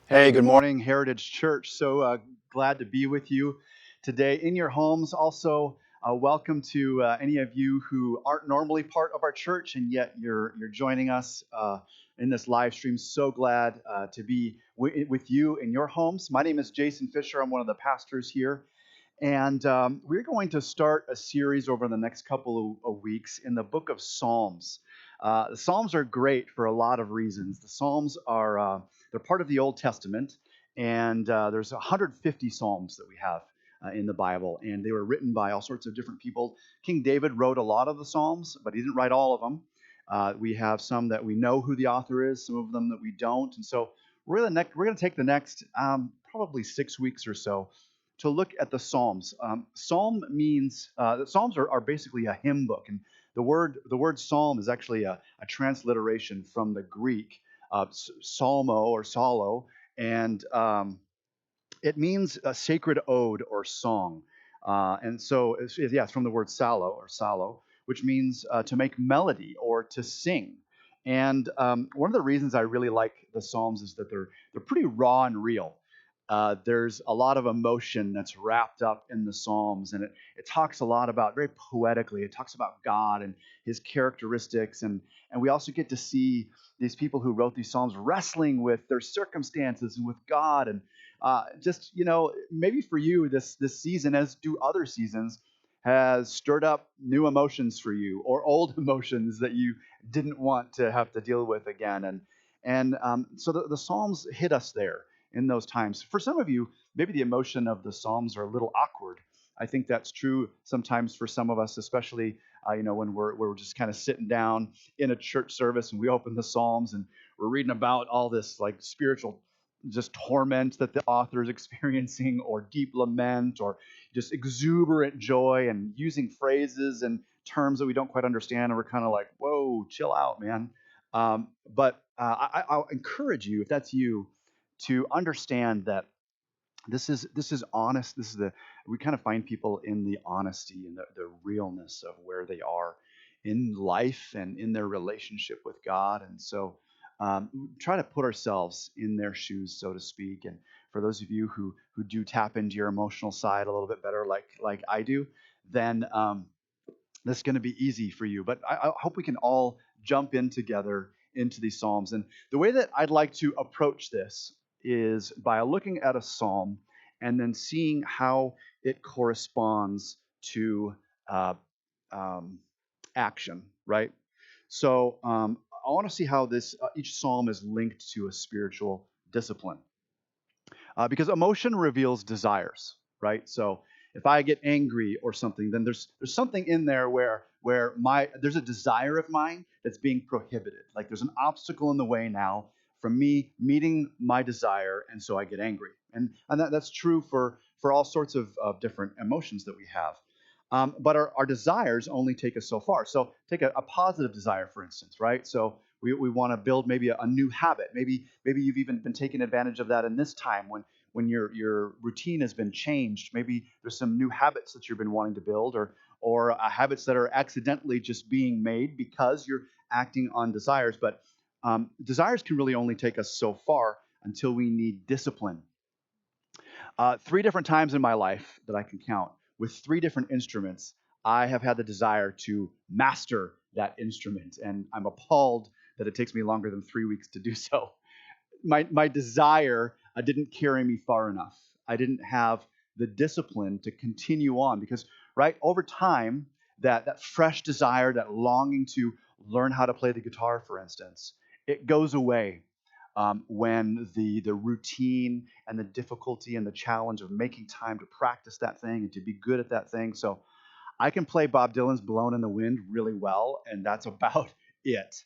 Hey, good morning, Heritage Church. So glad to be with you today in your homes. Also, welcome to any of you who aren't normally part of our church, and yet you're joining us in this live stream. So glad to be with you in your homes. My name is Jason Fischer. I'm one of the pastors here, and we're going to start a series over the next couple of weeks in the book of Psalms. The Psalms are great for a lot of reasons. The Psalms are they're part of the Old Testament, and there's 150 Psalms that we have in the Bible, and they were written by all sorts of different people. King David wrote a lot of the Psalms, but he didn't write all of them. We have some that we know who the author is, some of them that we don't, and so we're going to take the next probably 6 weeks or so to look at the Psalms. Psalm means the Psalms are basically a hymn book, and the word psalm is actually a transliteration from the Greek psalmo or psallo, and it means a sacred ode or song. And so, yeah, it's from the word sallo, which means to make melody or to sing. And one of the reasons I really like the Psalms is that they're pretty raw and real. There's a lot of emotion that's wrapped up in the Psalms, and it talks a lot about, very poetically, it talks about God and his characteristics. And we also get to see these people who wrote these Psalms wrestling with their circumstances and with God. And just, maybe for you, this season, as do other seasons, has stirred up new emotions for you or old emotions that you didn't want to have to deal with again. And so the Psalms hit us there in those times. For some of you, maybe the emotion of the Psalms are a little awkward. I think that's true sometimes for some of us, especially when we're just kind of sitting down in a church service and we open the Psalms and we're reading about all this like spiritual just torment that the author is experiencing, or deep lament, or just exuberant joy, and using phrases and terms that we don't quite understand, and we're kind of like, "Whoa, chill out, man." But I'll encourage you, if that's you, to understand that this is honest. This is the we kind of find people in the honesty and the realness of where they are in life and in their relationship with God. And so try to put ourselves in their shoes, so to speak. And for those of you who do tap into your emotional side a little bit better, like I do, then this is going to be easy for you. But I hope we can all jump in together into these Psalms. And the way that I'd like to approach this is by looking at a Psalm and then seeing how it corresponds to uh, um, action, right? So I want to see how this each Psalm is linked to a spiritual discipline, because emotion reveals desires, right? So if I get angry or something, then there's something in there where my there's a desire of mine that's being prohibited. Like there's an obstacle in the way now from me meeting my desire, and so I get angry. And that's true for all sorts of different emotions that we have. But our desires only take us so far. So take a positive desire, for instance, right? So we want to build maybe a new habit. Maybe you've even been taking advantage of that in this time when your routine has been changed. Maybe there's some new habits that you've been wanting to build, or habits that are accidentally just being made because you're acting on desires. But desires can really only take us so far until we need discipline. Three different times in my life that I can count, with three different instruments, I have had the desire to master that instrument, and I'm appalled that it takes me longer than 3 weeks to do so. My desire didn't carry me far enough. I didn't have the discipline to continue on, because right over time, that fresh desire, that longing to learn how to play the guitar, for instance, it goes away when the routine and the difficulty and the challenge of making time to practice that thing and to be good at that thing. So I can play Bob Dylan's "Blown in the Wind" really well, and that's about it.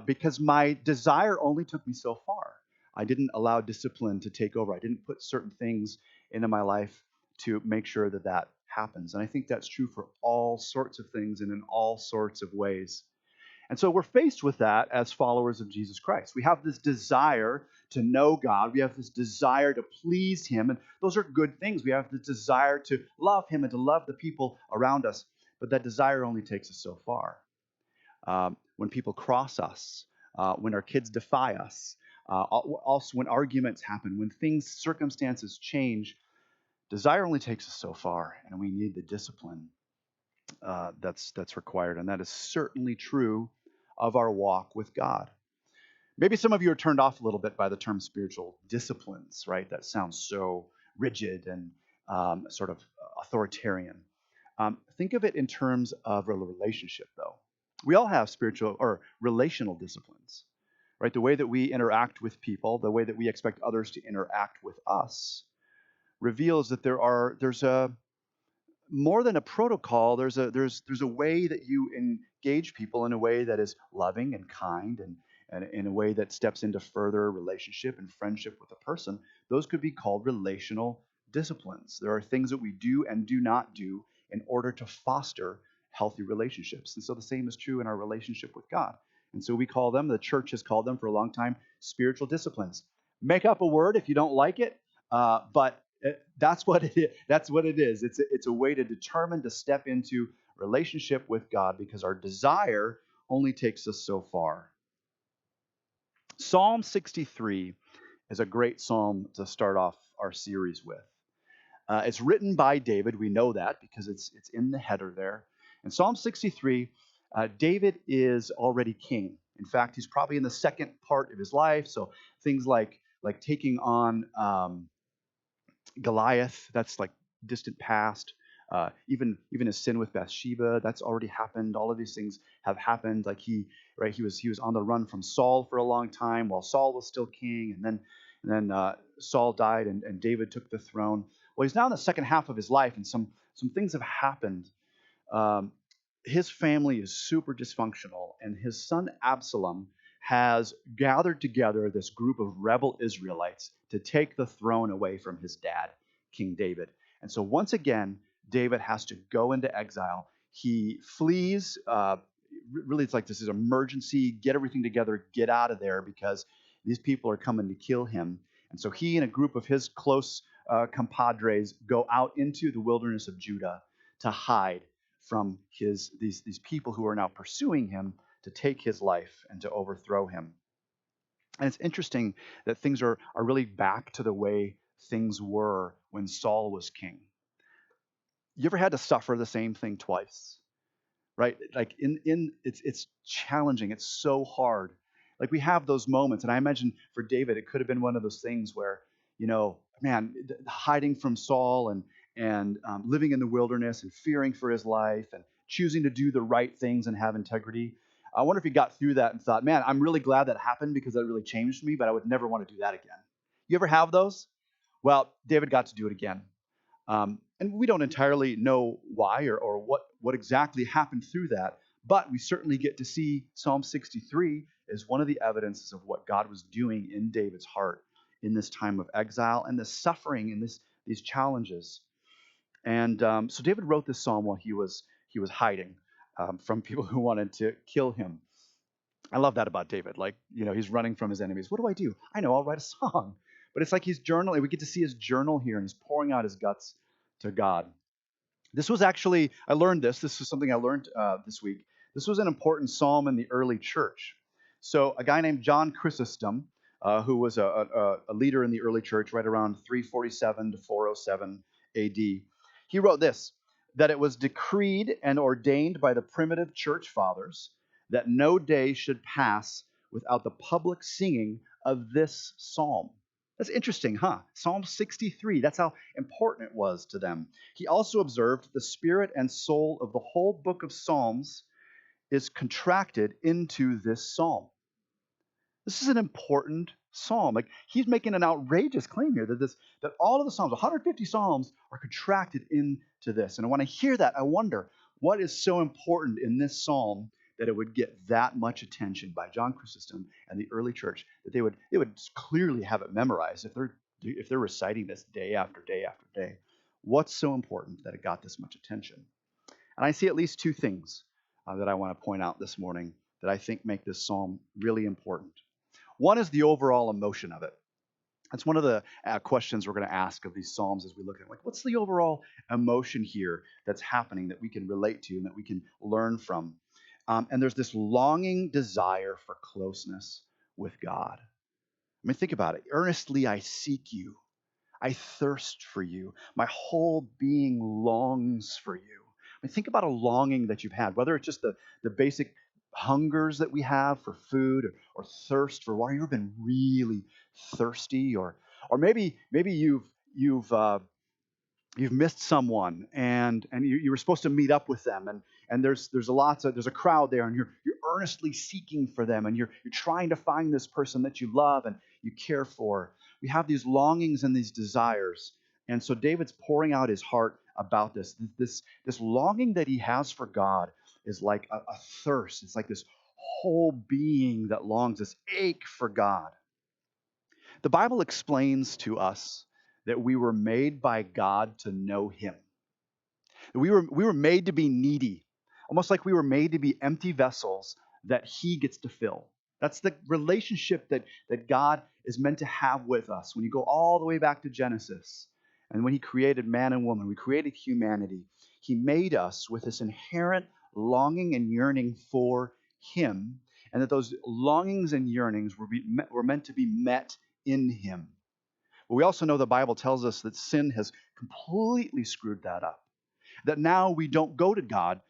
Because my desire only took me so far. I didn't allow discipline to take over. I didn't put certain things into my life to make sure that that happens. And I think that's true for all sorts of things and in all sorts of ways. And so we're faced with that as followers of Jesus Christ. We have this desire to know God. We have this desire to please Him. And those are good things. We have the desire to love Him and to love the people around us. But that desire only takes us so far. When people cross us, when our kids defy us, Also, when arguments happen, when circumstances change, desire only takes us so far, and we need the discipline that's required, and that is certainly true of our walk with God. Maybe some of you are turned off a little bit by the term spiritual disciplines, right? That sounds so rigid and sort of authoritarian. Think of it in terms of a relationship, though. We all have spiritual or relational disciplines, right? The way that we interact with people, the way that we expect others to interact with us, reveals that there's a more than a protocol. There's a way that you engage people in a way that is loving and kind, and in a way that steps into further relationship and friendship with a person. Those could be called relational disciplines. There are things that we do and do not do in order to foster healthy relationships. And so the same is true in our relationship with God. And so we call them, the church has called them for a long time, spiritual disciplines. Make up a word if you don't like it, but that's what it is. That's what it is. It's a way to determine to step into relationship with God, because our desire only takes us so far. Psalm 63 is a great psalm to start off our series with. It's written by David. We know that because it's in the header there. In Psalm 63, David is already king. In fact, he's probably in the second part of his life. So things like taking on Goliath, that's like distant past. Even his sin with Bathsheba, that's already happened. All of these things have happened. Like he was on the run from Saul for a long time while Saul was still king, and then Saul died, and David took the throne. Well, he's now in the second half of his life, and some things have happened. Um, his family is super dysfunctional, and his son Absalom has gathered together this group of rebel Israelites to take the throne away from his dad, King David. And so once again, David has to go into exile. He flees. Really, it's like this is emergency. Get everything together. Get out of there, because these people are coming to kill him. And so he and a group of his close compadres go out into the wilderness of Judah to hide from these people who are now pursuing him to take his life and to overthrow him. And it's interesting that things are really back to the way things were when Saul was king. You ever had to suffer the same thing twice? Right? Like in it's challenging. It's so hard. Like we have those moments, and I imagine for David, it could have been one of those things where, man, hiding from Saul and living in the wilderness and fearing for his life and choosing to do the right things and have integrity. I wonder if he got through that and thought, man, I'm really glad that happened because that really changed me, but I would never want to do that again. You ever have those? Well, David got to do it again. And we don't entirely know why or what exactly happened through that, but we certainly get to see Psalm 63 as one of the evidences of what God was doing in David's heart in this time of exile and this suffering and these challenges. And so David wrote this psalm while he was hiding from people who wanted to kill him. I love that about David. Like, he's running from his enemies. What do I do? I know, I'll write a song. But it's like he's journaling. We get to see his journal here, and he's pouring out his guts to God. This was actually, I learned this. This is something I learned this week. This was an important psalm in the early church. So a guy named John Chrysostom, who was a leader in the early church right around 347 to 407 AD, he wrote this, that it was decreed and ordained by the primitive church fathers that no day should pass without the public singing of this psalm. That's interesting, huh? Psalm 63, that's how important it was to them. He also observed the spirit and soul of the whole book of Psalms is contracted into this psalm. This is an important psalm. Like he's making an outrageous claim here that all of the psalms, 150 psalms, are contracted into this. And when I hear that, I wonder what is so important in this psalm that it would get that much attention by John Chrysostom and the early church, that they would clearly have it memorized if they're reciting this day after day after day. What's so important that it got this much attention? And I see at least two things that I want to point out this morning that I think make this psalm really important. One is the overall emotion of it. That's one of the questions we're going to ask of these psalms as we look at it. Like, what's the overall emotion here that's happening that we can relate to and that we can learn from? And there's this longing desire for closeness with God. I mean, think about it. Earnestly I seek you. I thirst for you. My whole being longs for you. I mean, think about a longing that you've had, whether it's just the basic hungers that we have for food or thirst for water. You've ever been really thirsty, or maybe you've missed someone and you were supposed to meet up with them and there's a crowd there and you're earnestly seeking for them and you're trying to find this person that you love and you care for. We have these longings and these desires, and so David's pouring out his heart about this longing that he has for God is like a thirst. It's like this whole being that longs, this ache for God. The Bible explains to us that we were made by God to know him. We were made to be needy, almost like we were made to be empty vessels that he gets to fill. That's the relationship that God is meant to have with us. When you go all the way back to Genesis, and when he created man and woman, we created humanity. He made us with this inherent longing and yearning for him, and that those longings and yearnings were meant to be met in him. But we also know the Bible tells us that sin has completely screwed that up. That now we don't go to God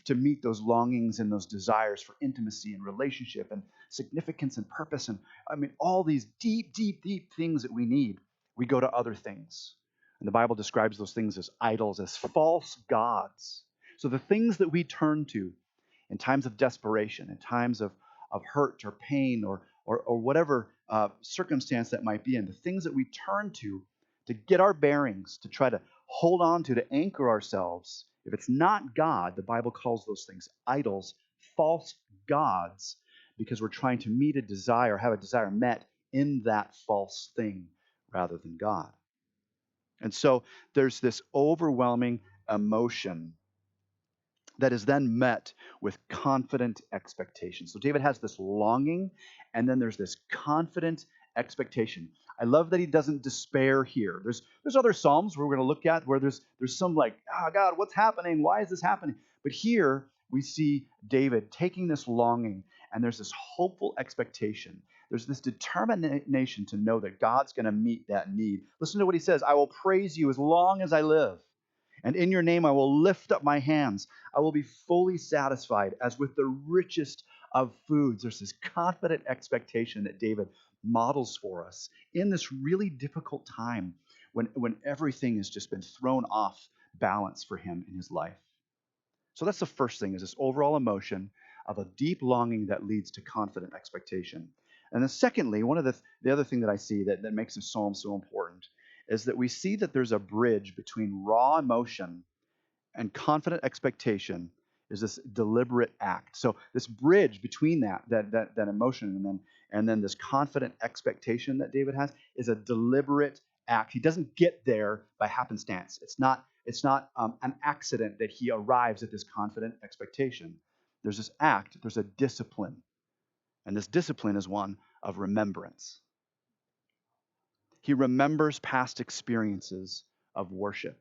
to meet those longings and those desires for intimacy and relationship and significance and purpose. And I mean, all these deep, deep, deep things that we need, we go to other things. And the Bible describes those things as idols, as false gods. So the things that we turn to in times of desperation, in times of hurt or pain or whatever circumstance that might be in, the things that we turn to get our bearings, to try to hold on to anchor ourselves. If it's not God, the Bible calls those things idols, false gods, because we're trying to meet a desire, have a desire met in that false thing rather than God. And so there's this overwhelming emotion that is then met with confident expectation. So David has this longing, and then there's this confident expectation. I love that he doesn't despair here. There's other psalms where we're going to look at where there's some like, oh God, what's happening? Why is this happening? But here we see David taking this longing, and there's this hopeful expectation. There's this determination to know that God's going to meet that need. Listen to what he says: I will praise you as long as I live, and in your name I will lift up my hands. I will be fully satisfied as with the richest of foods. There's this confident expectation that David models for us in this really difficult time when everything has just been thrown off balance for him in his life. So that's the first thing, is this overall emotion of a deep longing that leads to confident expectation. And then secondly, one of the other thing that I see that makes this psalm so important is that we see that there's a bridge between raw emotion and confident expectation is this deliberate act. So this bridge between that emotion and then this confident expectation that David has is a deliberate act. He doesn't get there by happenstance. It's not an accident that he arrives at this confident expectation. There's this act. There's a discipline, and this discipline is one of remembrance. He remembers past experiences of worship,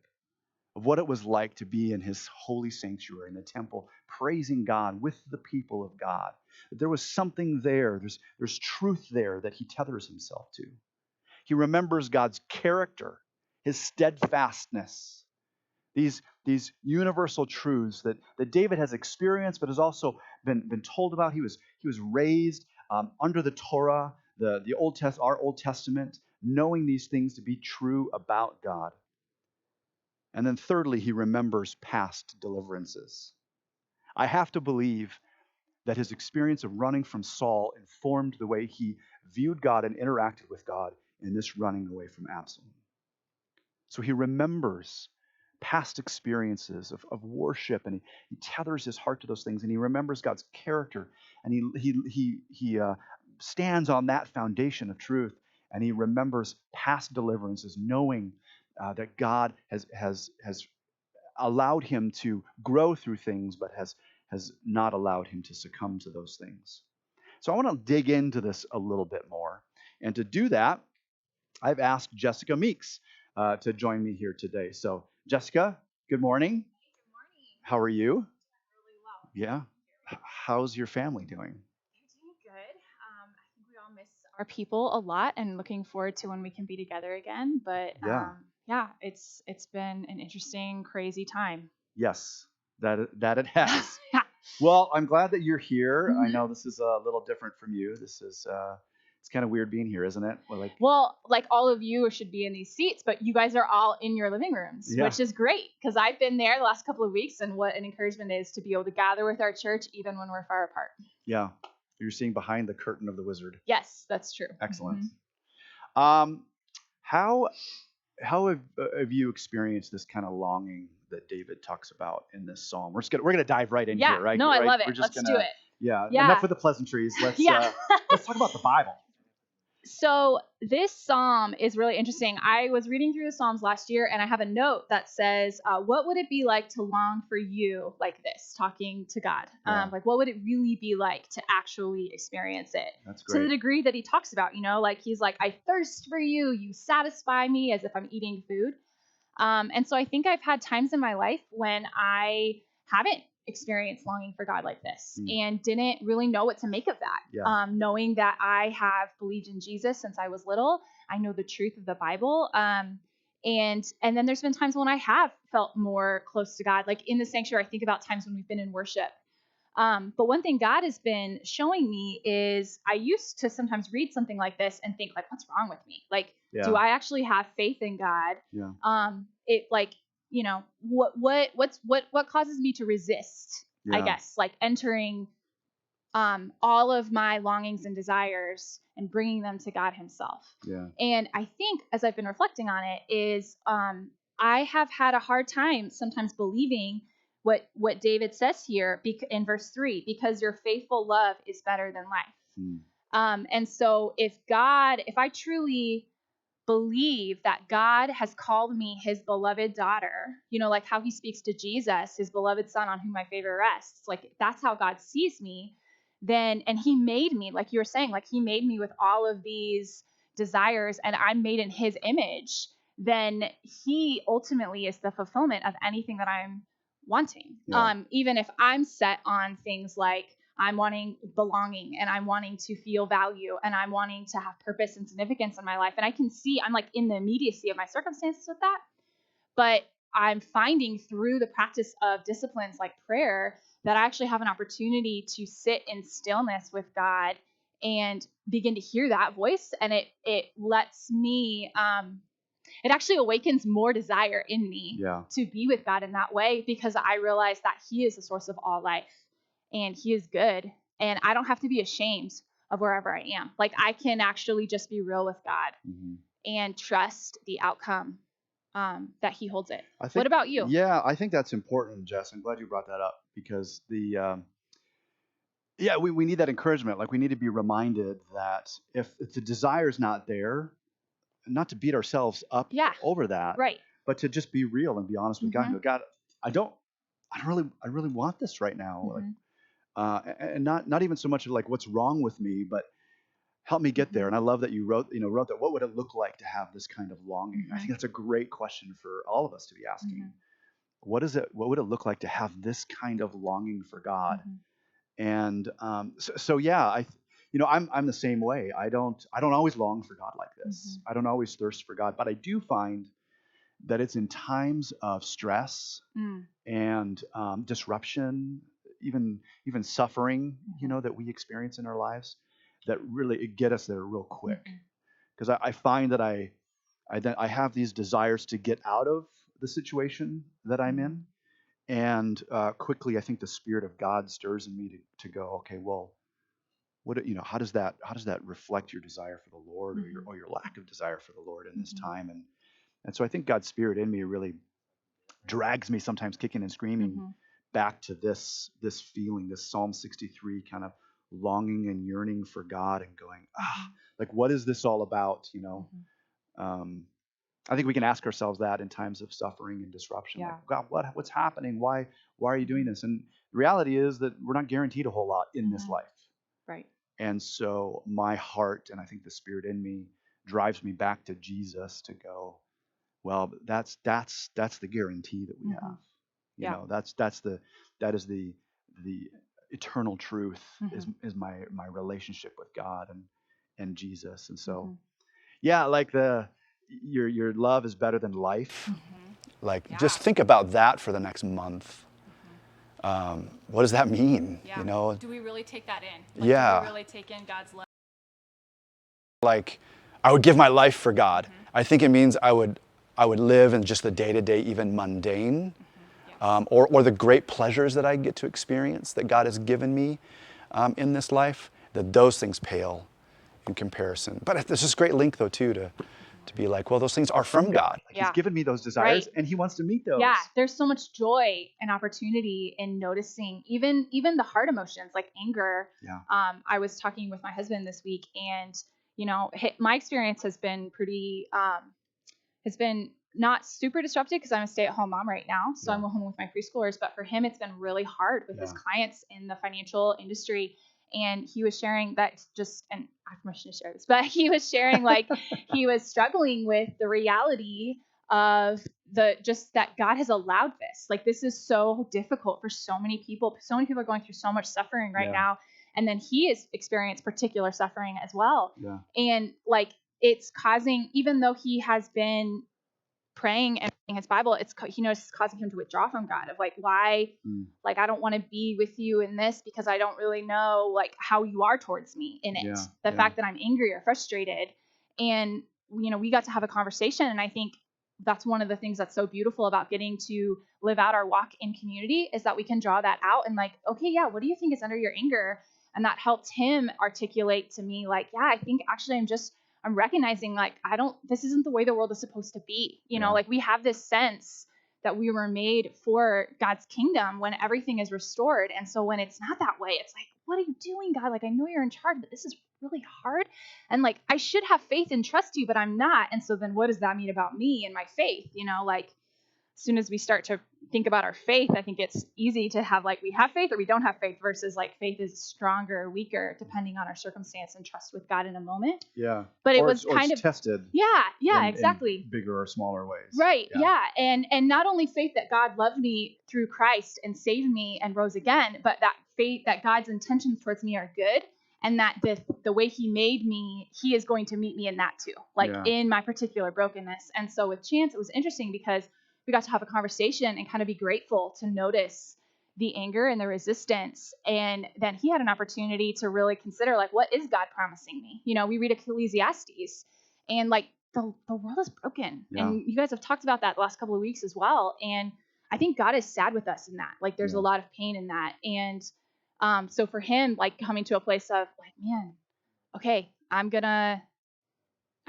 of what it was like to be in his holy sanctuary in the temple, praising God with the people of God. That there was something there. There's truth there that he tethers himself to. He remembers God's character, his steadfastness, these universal truths that David has experienced, but has also been told about. He was raised under the Torah, the our Old Testament, knowing these things to be true about God. And then thirdly, he remembers past deliverances. I have to believe that his experience of running from Saul informed the way he viewed God and interacted with God in this running away from Absalom. So he remembers past experiences of worship, and he tethers his heart to those things, and he remembers God's character, and he stands on that foundation of truth, and he remembers past deliverances, knowing that God has allowed him to grow through things, but has not allowed him to succumb to those things. So I want to dig into this a little bit more, and to do that, I've asked Jessica Meeks to join me here today. So, Jessica, good morning. Good morning. How are you? Really well. Yeah. How's your family doing? They're doing good. I think we I'll miss our people a lot and looking forward to when we can be together again. But Yeah. yeah, it's been an interesting, crazy time. Yes, that it has. Yeah. Well, I'm glad that you're here. I Mhm. know this is a little different from you. This is it's kind of weird being here, isn't it? Well, like all of you should be in these seats, but you guys are all in your living rooms, Yeah, which is great because I've been there the last couple of weeks, and what an encouragement it is to be able to gather with our church even when we're far apart. yeah. You're seeing behind the curtain of the wizard. Yes, that's true. Excellent. Mhm. Um, how have you experienced this kind of longing that David talks about in this psalm? We're gonna dive right in Yeah, here, right? no, I Right. love it. We're just Let's do gonna it. yeah. Enough Yeah. with the pleasantries. Let's Yeah. let's talk about the Bible. So this psalm is really interesting. I was reading through the Psalms last year, and I have a note that says, "What would it be like to long for you like this?" Talking to God, Yeah. like what would it really be like to actually experience it? That's To the great. degree that he talks about, like he's like, "I thirst for you. You satisfy me," as if I'm eating food. And so I think I've had times in my life when I haven't experienced longing for God like this and didn't really know what to make of that. Yeah. Knowing that I have believed in Jesus since I was little, I know the truth of the Bible. And then there's been times when I have felt more close to God, like in the sanctuary. I think about times when we've been in worship. But one thing God has been showing me is I used to sometimes read something like this and think like, what's wrong with me? Like, do I actually have faith in God? Yeah. It like, what causes me to resist, I Yeah. guess, like entering all of my longings and desires and bringing them to God himself. Yeah. And I think as I've been reflecting on it is I have had a hard time sometimes believing what David says here in verse 3, because your faithful love is better than life. And so if I truly believe that God has called me his beloved daughter, like how he speaks to Jesus, his beloved son on whom my favor rests, like that's how God sees me, then, and he made me, like you were saying, like he made me with all of these desires and I'm made in his image, then he ultimately is the fulfillment of anything that I'm wanting. Yeah. Even if I'm set on things like I'm wanting belonging and I'm wanting to feel value and I'm wanting to have purpose and significance in my life. And I can see I'm like in the immediacy of my circumstances with that. But I'm finding through the practice of disciplines like prayer that I actually have an opportunity to sit in stillness with God and begin to hear that voice. And it lets me, it actually awakens more desire in me to be with God in that way, because I realize that he is the source of all life and he is good. And I don't have to be ashamed of wherever I am. Like I can actually just be real with God and trust the outcome that he holds it. What about you? Yeah, I think that's important, Jess. I'm glad you brought that up because we need that encouragement. Like we need to be reminded that if the desire's not there, not to beat ourselves up over that, Right. but to just be real and be honest with God and go, God, I really want this right now. And not even so much of like what's wrong with me, but help me get there. And I love that you wrote that. What would it look like to have this kind of longing? I think that's a great question for all of us to be asking. What would it look like to have this kind of longing for God? And so yeah, I'm the same way. I don't always long for God like this. I don't always thirst for God, but I do find that it's in times of stress and disruption, even suffering, that we experience in our lives, that really get us there real quick. Because I find that I have these desires to get out of the situation that I'm in, and quickly I think the Spirit of God stirs in me to go, okay, well, how does that reflect your desire for the Lord, or your lack of desire for the Lord in this time? And so I think God's Spirit in me really drags me sometimes kicking and screaming back to this feeling, this Psalm 63 kind of longing and yearning for God, and going, like, what is this all about? I think we can ask ourselves that in times of suffering and disruption. Yeah. Like, God, what's happening? Why are you doing this? And the reality is that we're not guaranteed a whole lot in this life. Right. And so my heart, and I think the Spirit in me, drives me back to Jesus to go, well, that's the guarantee that we have. That is the eternal truth, is my relationship with God. and Jesus. And so, Mm-hmm. yeah, like your love is better than life. Like, Yeah. just think about that for the next month. What does that mean? Yeah. You know, Do we really take that in? Like, yeah. Do we really take in God's love? Like, I would give my life for God. I think it means I would live in just the day-to-day, even mundane, or the great pleasures that I get to experience that God has given me in this life, that those things pale in comparison. But there's this great link, though, too, to be like, well, those things are from God. Like, He's given me those desires, and He wants to meet those. Yeah, there's so much joy and opportunity in noticing even the hard emotions like anger. Yeah. I was talking with my husband this week, and my experience has been pretty has been not super disruptive because I'm a stay-at-home mom right now, so I'm home with my preschoolers. But for him, it's been really hard with his clients in the financial industry. And he was sharing that and I have permission to share this, but he was sharing like he was struggling with the reality of that God has allowed this. Like, this is so difficult for so many people. So many people are going through so much suffering right now. And then he has experienced particular suffering as well. Yeah. And like, it's causing, even though he has been praying and reading his Bible, he knows it's causing him to withdraw from God. Of like, why? Like, I don't want to be with you in this because I don't really know like how you are towards me in it. The fact that I'm angry or frustrated, and we got to have a conversation, and I think that's one of the things that's so beautiful about getting to live out our walk in community is that we can draw that out and like, okay, yeah, what do you think is under your anger? And that helped him articulate to me like, yeah, I think actually I'm recognizing like, this isn't the way the world is supposed to be. Like, we have this sense that we were made for God's kingdom when everything is restored. And so when it's not that way, it's like, what are you doing, God? Like, I know you're in charge, but this is really hard. And like, I should have faith and trust you, but I'm not. And so then what does that mean about me and my faith? Like, as soon as we start to think about our faith, I think it's easy to have like, we have faith or we don't have faith, versus like faith is stronger or weaker depending on our circumstance and trust with God in a moment. Yeah. But it was kind of tested. Yeah, exactly. In bigger or smaller ways. Right. Yeah. And not only faith that God loved me through Christ and saved me and rose again, but that faith that God's intentions towards me are good, and that the way He made me, He is going to meet me in that too, like in my particular brokenness. And so with Chance, it was interesting because we got to have a conversation and kind of be grateful to notice the anger and the resistance. And then he had an opportunity to really consider, like, what is God promising me? We read Ecclesiastes, and like the world is broken. And you guys have talked about that the last couple of weeks as well. And I think God is sad with us in that. Like, there's a lot of pain in that. And so for him, like, coming to a place of like, man, okay, I'm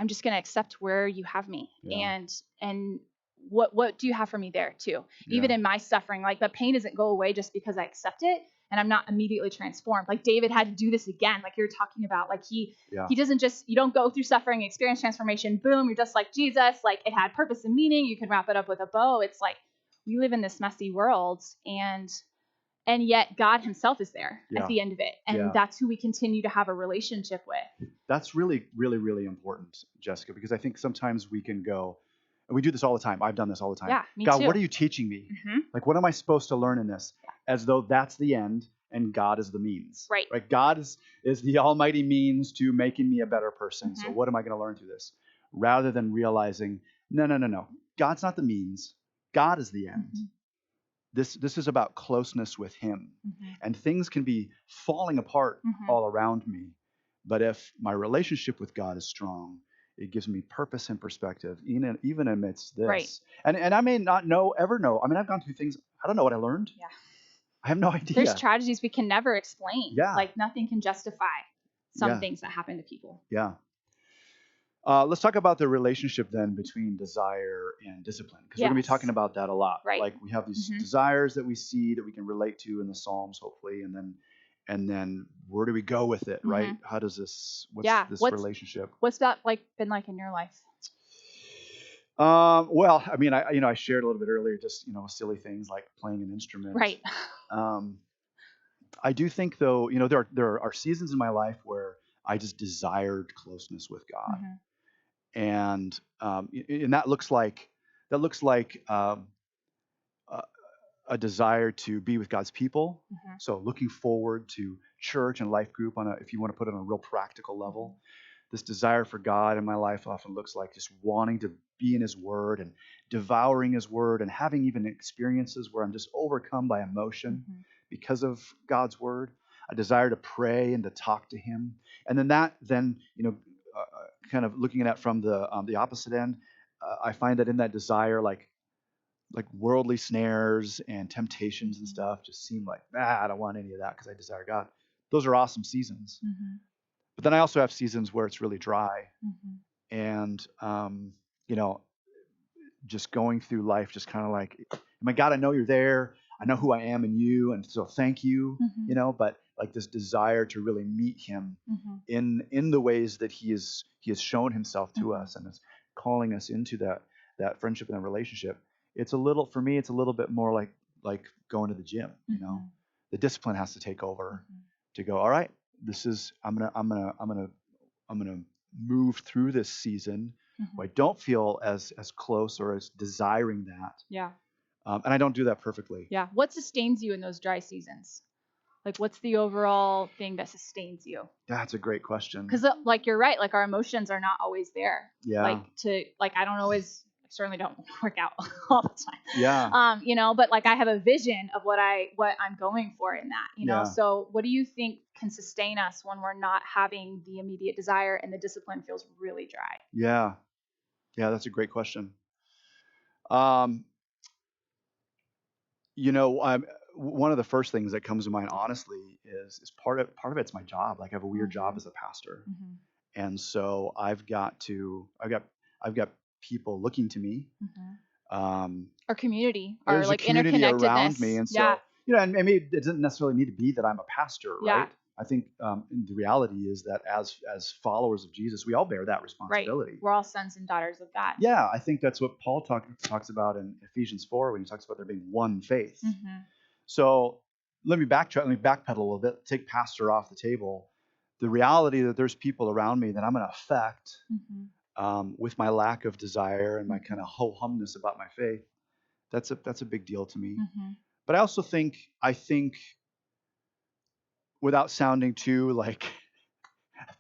just gonna accept where you have me, and what do you have for me there too? Even in my suffering, like, the pain doesn't go away just because I accept it and I'm not immediately transformed. Like, David had to do this again, like you're talking about. Like, he doesn't you don't go through suffering, experience transformation, boom, you're just like Jesus. Like, it had purpose and meaning. You can wrap it up with a bow. It's like, we live in this messy world, and yet God himself is there at the end of it. And that's who we continue to have a relationship with. That's really, really, really important, Jessica, because I think sometimes we can go, and we do this all the time. I've done this all the time. Yeah, me God, too. what are you teaching me? Like, what am I supposed to learn in this? As though that's the end and God is the means. Right. Like, God is the almighty means to making me a better person. So what am I going to learn through this? Rather than realizing, no. God's not the means. God is the end. This is about closeness with him. And things can be falling apart all around me. But if my relationship with God is strong, it gives me purpose and perspective, even amidst this. Right. And I may not ever know. I mean, I've gone through things, I don't know what I learned. Yeah. I have no idea. There's tragedies we can never explain. Yeah. Like, nothing can justify some things that happen to people. Yeah. Let's talk about the relationship then between desire and discipline, because we're going to be talking about that a lot. Right. Like, we have these desires that we see that we can relate to in the Psalms, hopefully, and then where do we go with it, right? How does what's this relationship? What's that been like in your life? Well, I mean, I shared a little bit earlier, just silly things like playing an instrument. Right. I do think, though, there are seasons in my life where I just desired closeness with God. And that looks like a desire to be with God's people. So looking forward to church and life group if you want to put it on a real practical level. this desire for God in my life often looks like just wanting to be in His Word and devouring His Word and having even experiences where I'm just overcome by emotion because of God's Word. A desire to pray and to talk to Him, and then kind of looking at it from the opposite end, I find that in that desire, like worldly snares and temptations and stuff just seem like, I don't want any of that because I desire God. Those are awesome seasons. But then I also have seasons where it's really dry and, just going through life, just kind of like, my God, I know you're there. I know who I am in you. And so thank you, but like this desire to really meet Him in the ways that He has shown Himself to us and is calling us into that friendship and that relationship. For me, it's a little bit more like going to the gym, the discipline has to take over to go, all right, I'm gonna move through this season where I don't feel as close or as desiring that. Yeah. And I don't do that perfectly. Yeah. What sustains you in those dry seasons? Like, what's the overall thing that sustains you? That's a great question. Because, like, you're right. Like, our emotions are not always there. Yeah. I don't always, I certainly don't work out all the time. Yeah. But like, I have a vision of what I'm going for in that, Yeah. So what do you think can sustain us when we're not having the immediate desire and the discipline feels really dry? Yeah. Yeah, that's a great question. One of the first things that comes to mind, honestly, is part of it's my job. Like, I have a weird job as a pastor, and so I've got people looking to me, Our community, there's our like a community interconnectedness. around me, and so and maybe it doesn't necessarily need to be that I'm a pastor, right? Yeah. I think the reality is that as followers of Jesus, we all bear that responsibility. Right. We're all sons and daughters of God. Yeah, I think that's what Paul talks about in Ephesians 4 when he talks about there being one faith. So let me backtrack. Let me backpedal a little bit. Take pastor off the table. The reality that there's people around me that I'm going to affect with my lack of desire and my kind of ho-humness about my faith. That's a big deal to me. But I also think without sounding too like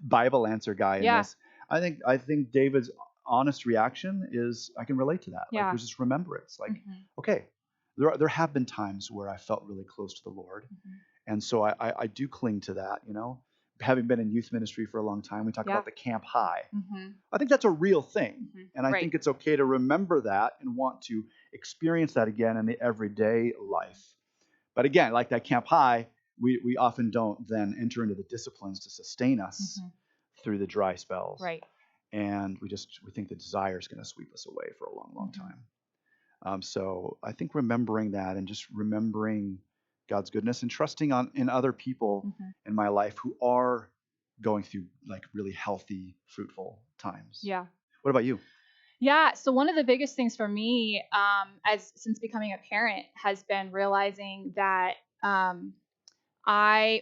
Bible answer guy in this, I think David's honest reaction is I can relate to that. Like, there's this remembrance. Like, okay, there have been times where I felt really close to the Lord, and so I do cling to that. Having been in youth ministry for a long time, we talk about the camp high. I think that's a real thing, and I think it's okay to remember that and want to experience that again in the everyday life. But again, like that camp high, we often don't then enter into the disciplines to sustain us through the dry spells. Right. And we think the desire is going to sweep us away for a long, long time. So I think remembering that and just remembering God's goodness and trusting in other people in my life who are going through like really healthy, fruitful times. Yeah. What about you? Yeah. So one of the biggest things for me, since becoming a parent, has been realizing that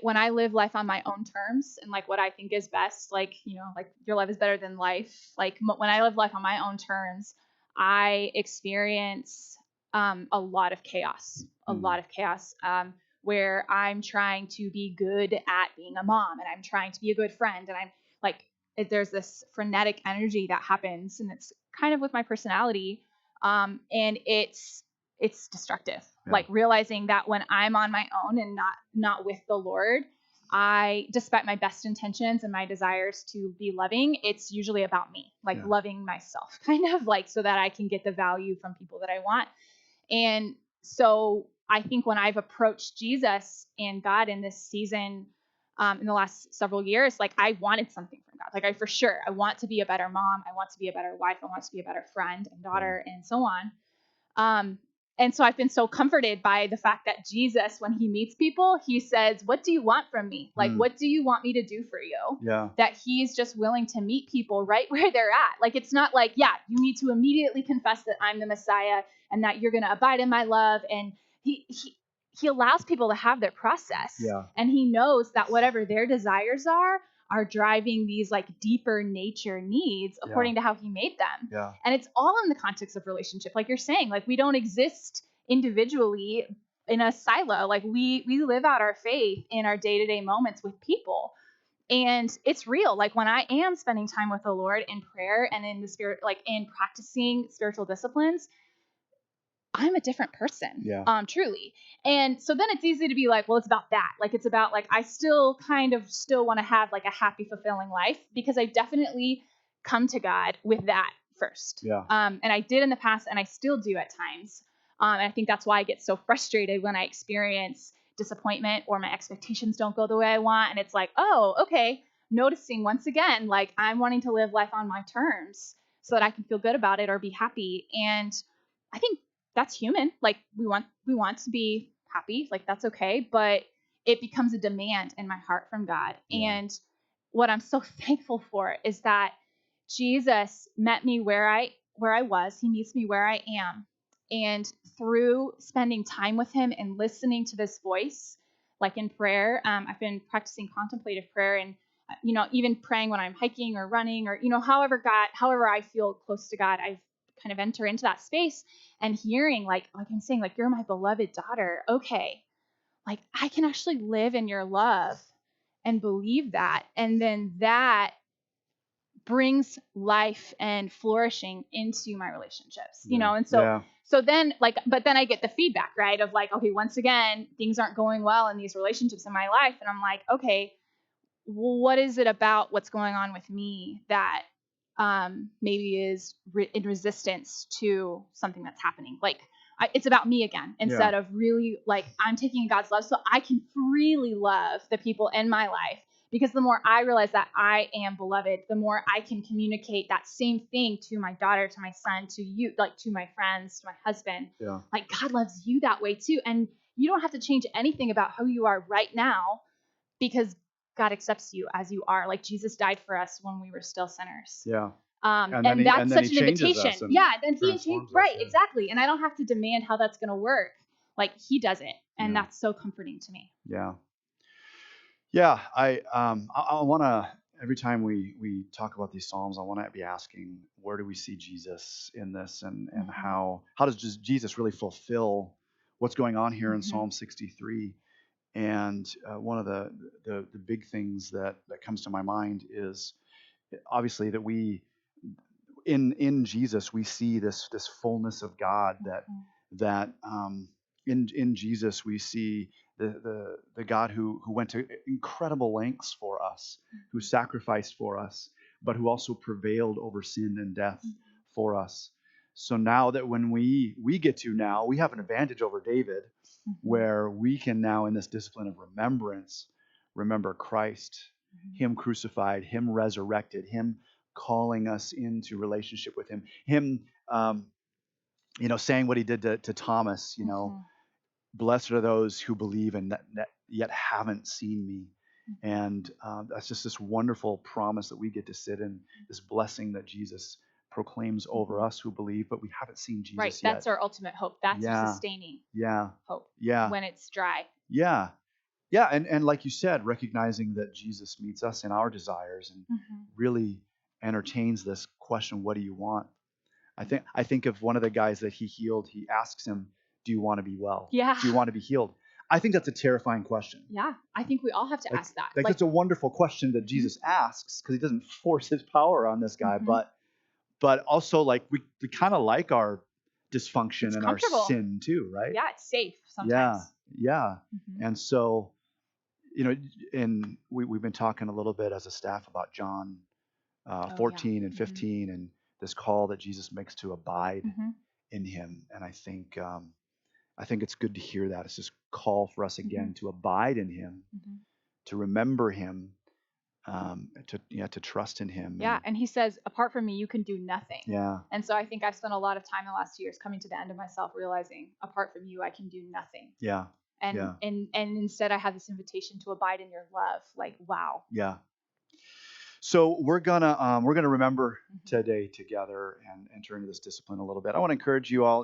when I live life on my own terms and like what I think is best, like your life is better than life. Like when I live life on my own terms, I experience a lot of chaos, where I'm trying to be good at being a mom and I'm trying to be a good friend. And I'm like, there's this frenetic energy that happens, and it's kind of with my personality. And it's destructive. Yeah. Like realizing that when I'm on my own and not with the Lord, despite my best intentions and my desires to be loving, it's usually about me, like loving myself, kind of like so that I can get the value from people that I want. And so I think when I've approached Jesus and God in this season, in the last several years, like I wanted something from God. Like I want to be a better mom. I want to be a better wife. I want to be a better friend and daughter and so on. And so I've been so comforted by the fact that Jesus, when he meets people, he says, what do you want from me? Like, what do you want me to do for you? Yeah. That he's just willing to meet people right where they're at. Like, it's not like, you need to immediately confess that I'm the Messiah and that you're going to abide in my love. And he allows people to have their process. Yeah. And he knows that whatever their desires are driving these like deeper nature needs according to how he made them. Yeah. And it's all in the context of relationship. Like you're saying, like we don't exist individually in a silo. Like we live out our faith in our day-to-day moments with people. And it's real. Like when I am spending time with the Lord in prayer and in the spirit, like in practicing spiritual disciplines, I'm a different person. Yeah. Truly. And so then it's easy to be like, well, it's about that. Like it's about like I still want to have like a happy, fulfilling life, because I definitely come to God with that first. Yeah. And I did in the past, and I still do at times. And I think that's why I get so frustrated when I experience disappointment or my expectations don't go the way I want. And it's like, oh, okay. Noticing once again, like I'm wanting to live life on my terms so that I can feel good about it or be happy. And I think that's human. Like we want to be happy. Like that's okay. But it becomes a demand in my heart from God. Yeah. And what I'm so thankful for is that Jesus met me where I was. He meets me where I am. And through spending time with him and listening to this voice, like in prayer, I've been practicing contemplative prayer, and even praying when I'm hiking or running, or however I feel close to God, I've kind of enter into that space and hearing like I'm saying, like, you're my beloved daughter. Okay, like I can actually live in your love and believe that, and then that brings life and flourishing into my relationships, and so Yeah. so then like, but then I get the feedback, right, of like, okay, once again things aren't going well in these relationships in my life, and I'm like, okay, well, what is it about what's going on with me that maybe is in resistance to something that's happening? Like it's about me again, instead of really like I'm taking God's love so I can freely love the people in my life. Because the more I realize that I am beloved, the more I can communicate that same thing to my daughter, to my son, to you, like to my friends, to my husband. Yeah. Like God loves you that way too. And you don't have to change anything about who you are right now, because God accepts you as you are. Like Jesus died for us when we were still sinners. Yeah. And that's such an invitation. Yeah, then he transforms us, right, yeah. exactly. And I don't have to demand how that's going to work. Like he does it, and Yeah. that's so comforting to me. Yeah. Yeah. I want to, every time we talk about these Psalms, I want to be asking, where do we see Jesus in this, and how does Jesus really fulfill what's going on here in Psalm 63? And one of the big things that comes to my mind is obviously that we in Jesus we see this fullness of God, that in Jesus we see the God who went to incredible lengths for us, who sacrificed for us, but who also prevailed over sin and death for us. So now that when we get to, now we have an advantage over David, where we can now, in this discipline of remembrance, remember Christ, him crucified, him resurrected, him calling us into relationship with him, him saying what he did to Thomas, blessed are those who believe and that yet haven't seen me. And that's just this wonderful promise that we get to sit in, this blessing that Jesus proclaims over us who believe, but we haven't seen Jesus right. yet. That's our ultimate hope. That's our sustaining hope. Yeah. When it's dry. Yeah. Yeah. And like you said, recognizing that Jesus meets us in our desires and really entertains this question, what do you want? I think of one of the guys that he healed. He asks him, do you want to be well? Yeah. Do you want to be healed? I think that's a terrifying question. Yeah. I think we all have to ask that. Like it's a wonderful question that Jesus asks, because he doesn't force his power on this guy, but also like we kind of like our dysfunction and our sin too, right? Yeah, it's safe sometimes. Yeah. And so, and we've been talking a little bit as a staff about John 14 and 15 and this call that Jesus makes to abide in him. And I think it's good to hear that. It's this call for us again to abide in him, to remember him, to trust in him. Yeah, and he says, apart from me, you can do nothing. Yeah. And so I think I've spent a lot of time the last 2 years coming to the end of myself, realizing, apart from you, I can do nothing. Yeah. And instead I have this invitation to abide in your love. Like, wow. Yeah. So we're gonna remember today together and enter into this discipline a little bit. I want to encourage you all.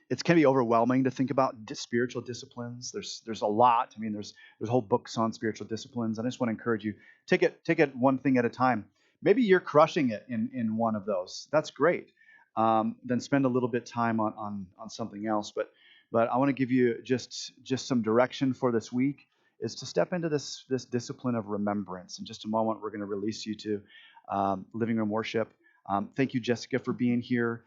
It can be overwhelming to think about spiritual disciplines. There's a lot. I mean, there's whole books on spiritual disciplines. And I just want to encourage you, take it one thing at a time. Maybe you're crushing it in one of those. That's great. Then spend a little bit time on something else. But I want to give you just some direction for this week. is to step into this discipline of remembrance. In just a moment, we're going to release you to living room worship. Thank you, Jessica, for being here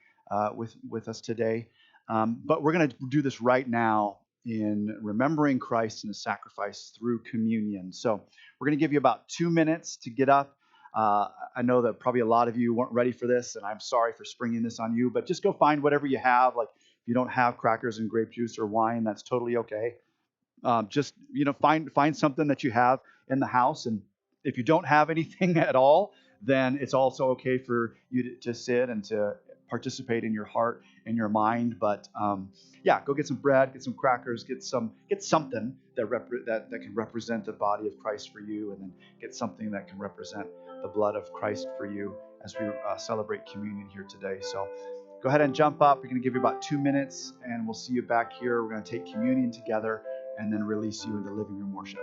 with us today. But we're going to do this right now in remembering Christ and His sacrifice through communion. So we're going to give you about 2 minutes to get up. I know that probably a lot of you weren't ready for this, and I'm sorry for springing this on you, but just go find whatever you have. Like if you don't have crackers and grape juice or wine, that's totally okay. Just find something that you have in the house, and if you don't have anything at all, then it's also okay for you to sit and to participate in your heart and your mind. But go get some bread, get some crackers, get something that can represent the body of Christ for you, and then get something that can represent the blood of Christ for you as we celebrate communion here today. So go ahead and jump up. We're going to give you about 2 minutes, and we'll see you back here. We're going to take communion together and then release you into living room worship.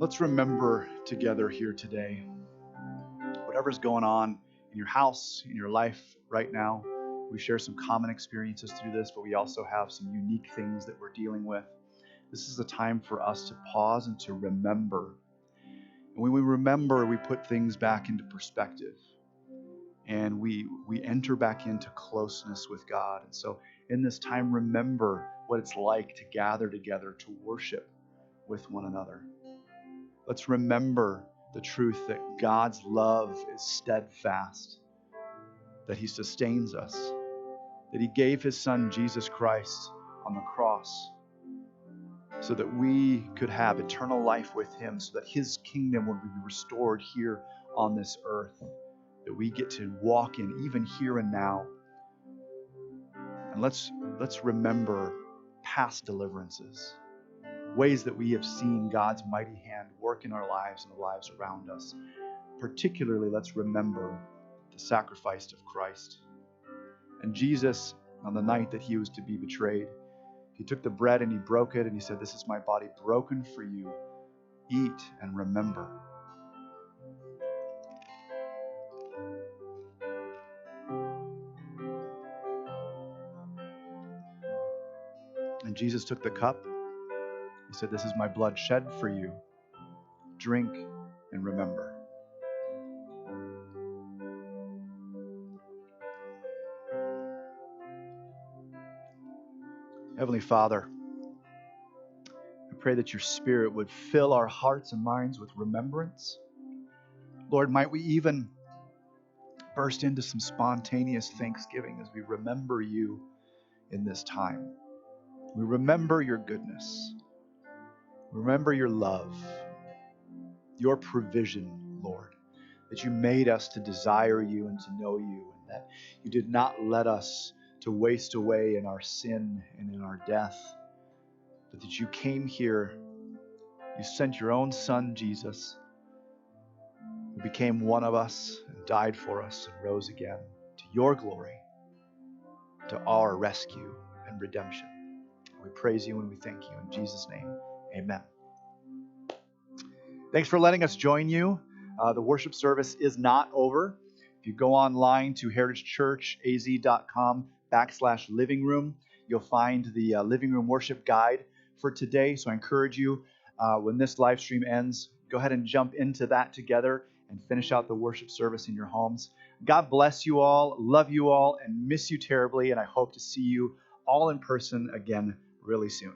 Let's remember together here today, whatever's going on in your house, in your life right now. We share some common experiences through this, but we also have some unique things that we're dealing with. This is a time for us to pause and to remember. And when we remember, we put things back into perspective. And we enter back into closeness with God. And so in this time, remember what it's like to gather together to worship with one another. Let's remember the truth that God's love is steadfast, that He sustains us, that He gave His Son, Jesus Christ, on the cross so that we could have eternal life with Him, so that His kingdom would be restored here on this earth, that we get to walk in even here and now. And let's remember past deliverances, ways that we have seen God's mighty hand work in our lives and the lives around us. Particularly, let's remember the sacrifice of Christ. And Jesus, on the night that He was to be betrayed, He took the bread and He broke it and He said, "This is my body broken for you. Eat and remember." And Jesus took the cup. He said, "This is my blood shed for you. Drink and remember." Heavenly Father, I pray that your Spirit would fill our hearts and minds with remembrance. Lord, might we even burst into some spontaneous thanksgiving as we remember you in this time. We remember your goodness. Remember your love, your provision, Lord, that you made us to desire you and to know you, and that you did not let us to waste away in our sin and in our death, but that you came here, you sent your own Son, Jesus, who became one of us and died for us and rose again to your glory, to our rescue and redemption. We praise you and we thank you. In Jesus' name, amen. Thanks for letting us join you. The worship service is not over. If you go online to heritagechurchaz.com/living room, you'll find the living room worship guide for today. So I encourage you, when this live stream ends, go ahead and jump into that together and finish out the worship service in your homes. God bless you all, love you all, and miss you terribly. And I hope to see you all in person again really soon.